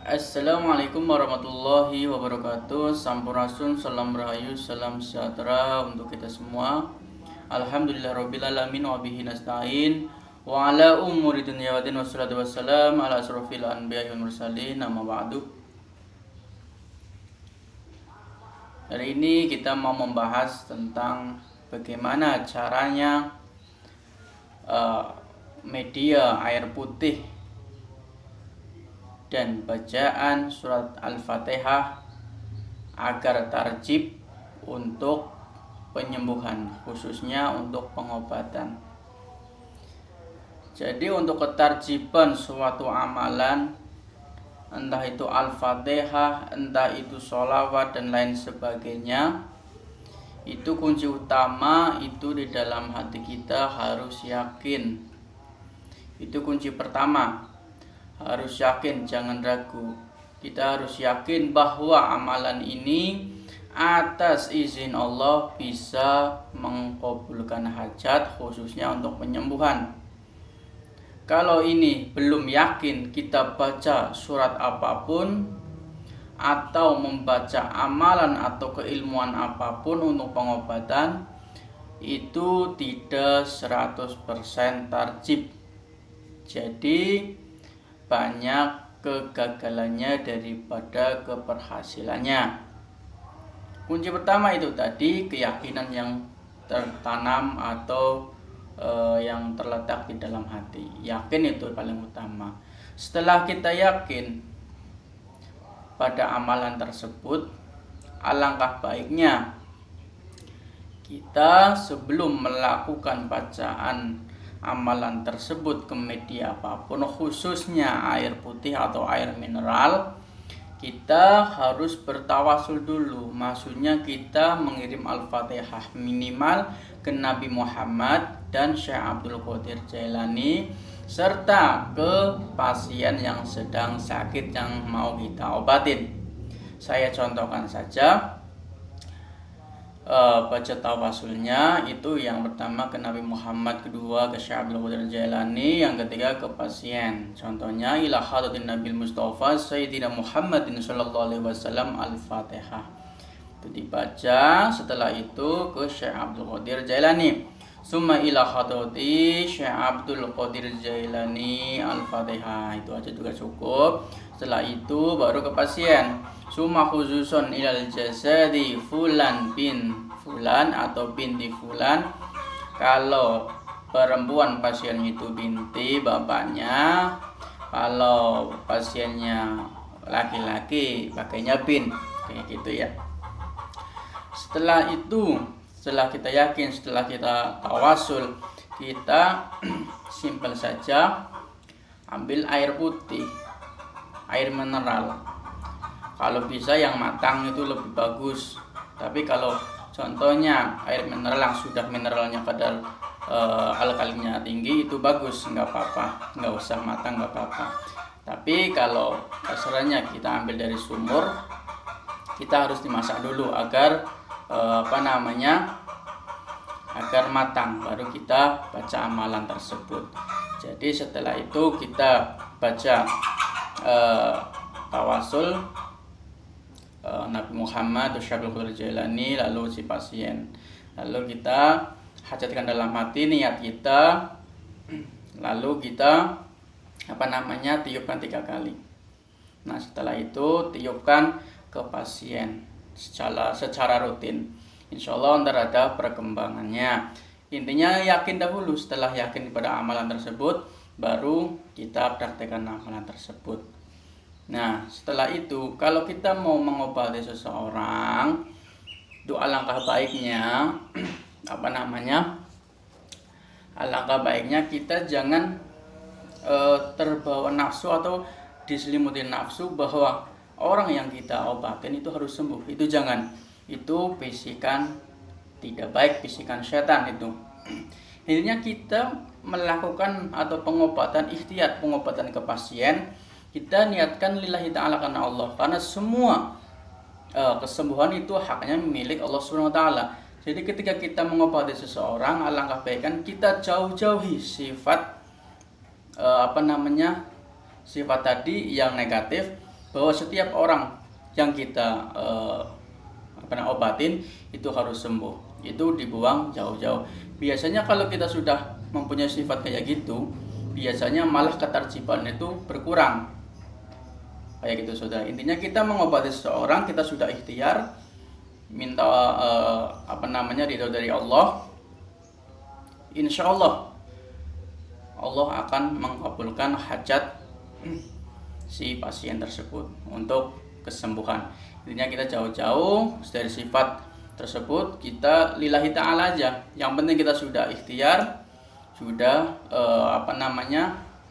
Assalamualaikum warahmatullahi wabarakatuh. Sampurasun, salam rahayu, salam sejahtera untuk kita semua. Alhamdulillah rabbil alamin wa bihi nasta'in. Wa ala umuri dunya wa din wassalatu wassalam ala asrofil anbiya'i wal mursalin. Amma ba'du. Hari ini kita mau membahas tentang bagaimana caranya media air putih dan bacaan surat Al-Fatihah agar tarjib untuk penyembuhan, khususnya untuk pengobatan. Jadi untuk ketarjiban suatu amalan, entah itu Al-Fatihah, entah itu sholawat dan lain sebagainya, itu kunci utama itu di dalam hati kita harus yakin. Itu kunci pertama. Harus yakin, jangan ragu. Kita harus yakin bahwa amalan ini atas izin Allah bisa mengabulkan hajat, khususnya untuk penyembuhan. Kalau ini belum yakin, kita baca surat apapun atau membaca amalan atau keilmuan apapun untuk pengobatan, itu tidak 100% tarjib. Jadi banyak kegagalannya daripada keberhasilannya. Kunci pertama itu tadi, keyakinan yang tertanam atau yang terletak di dalam hati. Yakin itu paling utama. Setelah kita yakin pada amalan tersebut, alangkah baiknya kita sebelum melakukan bacaan amalan tersebut ke media apapun, khususnya air putih atau air mineral, kita harus bertawasul dulu. Maksudnya kita mengirim Al-Fatihah minimal ke Nabi Muhammad dan Syekh Abdul Qadir Jailani, serta ke pasien yang sedang sakit yang mau kita obatin. Saya contohkan saja. Baca tawasulnya itu yang pertama ke Nabi Muhammad, kedua ke Syekh Abdul Qadir Jailani, yang ketiga ke pasien. Contohnya ila hadratin Nabil Mustafa Sayyidina Muhammadin sallallahu alaihi wasallam Al-Fatihah. Itu dibaca, setelah itu ke Syekh Abdul Qadir Jailani. Summa ila hadrati Syekh Abdul Qadir Jailani Al-Fatihah. Itu aja juga cukup. Setelah itu baru ke pasien. Summa khususun ilal jasadi fulan bin fulan atau binti fulan. Kalau perempuan pasiennya itu binti bapaknya, kalau pasiennya laki-laki pakainya bin, kayak gitu ya. Setelah itu, setelah kita yakin, setelah kita tawasul, kita simpel saja ambil air putih, air mineral. Kalau bisa yang matang itu lebih bagus. Tapi kalau contohnya air mineral yang sudah mineralnya kadar alkalinya tinggi, itu bagus, nggak apa-apa, nggak usah matang, nggak apa-apa. Tapi kalau kasarnya kita ambil dari sumur, kita harus dimasak dulu agar agar matang, baru kita baca amalan tersebut. Jadi setelah itu kita baca tawasul Nabi Muhammad atau Syekh Abdul Qadir Jailani, lalu si pasien, lalu kita hajatkan dalam hati niat kita, lalu kita tiupkan 3 kali. Nah setelah itu tiupkan ke pasien secara rutin. Insya Allah ntar ada perkembangannya. Intinya yakin dahulu. Setelah yakin pada amalan tersebut, baru kita praktekkan amalan tersebut. Nah setelah itu, kalau kita mau mengobati seseorang, itu alangkah baiknya alangkah baiknya kita jangan terbawa nafsu atau diselimuti nafsu bahwa orang yang kita obatin itu harus sembuh. Itu jangan. Itu bisikan tidak baik, bisikan setan itu. Intinya kita melakukan atau pengobatan ikhtiyat, pengobatan ke pasien, kita niatkan lillahi ta'ala, karena Allah, karena semua kesembuhan itu haknya milik Allah Subhanahu wa taala. Jadi ketika kita mengobati seseorang, alangkah baikkan kita jauh-jauhi sifat sifat tadi yang negatif, bahwa setiap orang yang kita obatin itu harus sembuh, itu dibuang jauh-jauh. Biasanya kalau kita sudah mempunyai sifat kayak gitu, biasanya malah ketarjiban itu berkurang kayak gitu saudara. Intinya kita mengobati seseorang, kita sudah ikhtiar minta ridho dari Allah, insya Allah Allah akan mengabulkan hajat si pasien tersebut untuk kesembuhan. Intinya kita jauh-jauh dari sifat tersebut, kita lillahi ta'ala aja. Yang penting kita sudah ikhtiar, sudah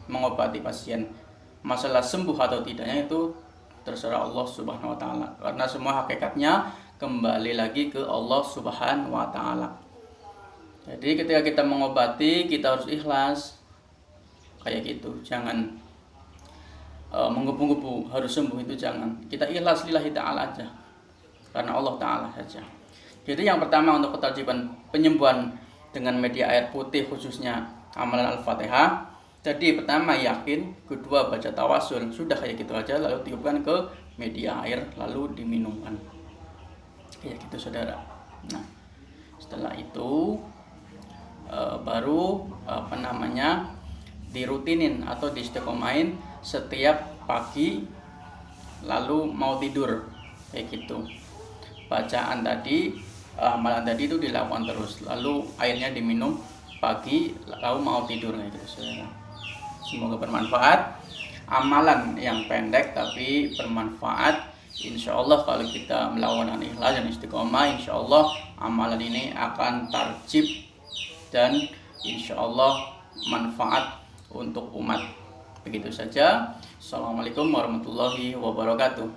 mengobati pasien. Masalah sembuh atau tidaknya itu terserah Allah Subhanahu wa taala. Karena semua hakikatnya kembali lagi ke Allah Subhanahu wa taala. Jadi ketika kita mengobati, kita harus ikhlas. Kayak gitu. Jangan menggebu-gebu harus sembuh, itu jangan. Kita ikhlas lillahi ta'ala aja, karena Allah ta'ala saja. Jadi yang pertama untuk ketertiban penyembuhan dengan media air putih, khususnya amalan Al-Fatihah. Jadi pertama yakin, kedua baca tawasul, sudah kayak gitu aja, lalu tiupkan ke media air, lalu diminumkan. Kayak gitu saudara. Nah, setelah itu baru dirutinin atau diistiqomahin setiap pagi lalu mau tidur kayak gitu. Bacaan tadi, amalan tadi itu dilakukan terus, lalu airnya diminum pagi lalu mau tidur kayak gitu saudara. Semoga bermanfaat. Amalan yang pendek tapi bermanfaat. Insya Allah kalau kita melakukan ikhlas dan istiqomah, insya Allah amalan ini akan tarjib dan insya Allah manfaat untuk umat. Begitu saja. Assalamualaikum warahmatullahi wabarakatuh.